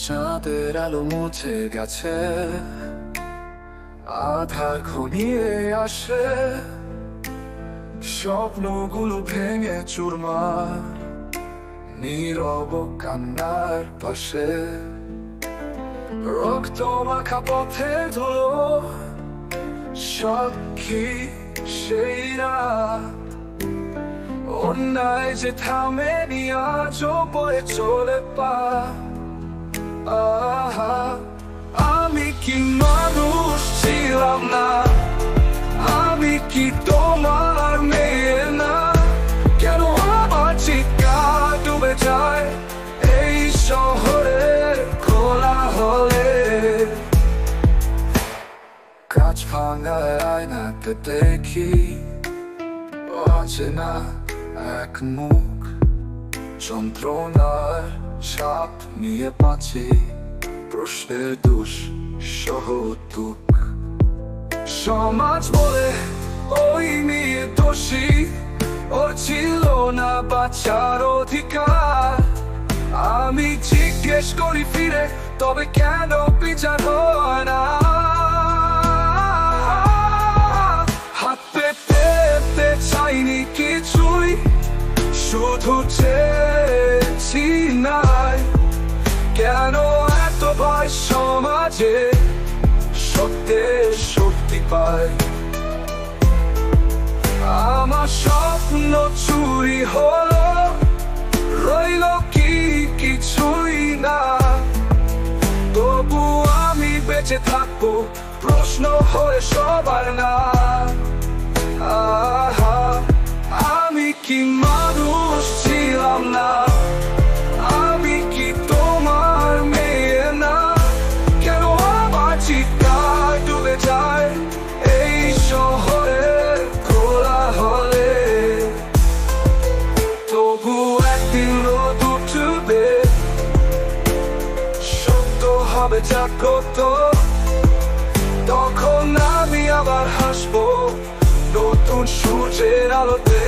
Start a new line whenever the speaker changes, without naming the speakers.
চাঁদের আলো মুছে গেছে, আধার ঘনিয়ে আসে, স্বপ্নগুলো ভেঙে চুরমার নীরব কান্নার পাশে। রক্ত মাখা পথে ধুলো, সাক্ষী সেই রাত, অন্যায় যে থামেনি আজও বয়ে চলে পা। আমি কি মানুষ ছিলাম না? আমি কি তোমার মেয়ে না? কেন আমার চিৎকার ডুবে যায় এই শহরের কোলাহলে? কাঁচ ভাঙা আয়নাতে দেখি অচেনা এক মুখ, যন্ত্রণার ছাপ নিয়ে বাঁচি, প্রশ্নের দোষ সহ দুঃখ। সমাজ বলে ওই মেয়ে দোষী, ওর ছিল না বাঁচার অধিকার। আমি জিজ্ঞেস করি ফিরে, তবে কেন বিচার হয় না? হাত পেতে চাইনি কিছুই, শুধু চেয়েছি নাই। কেন এত ভয় সমাজে সত্যের শক্তি পায়? আমার স্বপ্ন চুরি হলো, রইল কি কিছুই না। তবু আমি বেঁচে থাকবো প্রশ্ন হয়ে সবার না। আমি কি মানুষ ছিলাম না? আমি কি তোমার মেয়ে না? কেন আমার চিৎকার ডুবে যায় এই শহরের কোলাহলে? তবু একদিন রোদ উঠবে, সত্য হবে জাগ্রত, তখন আমি আবার হাসবো নতুন সূর্যের আলোতে।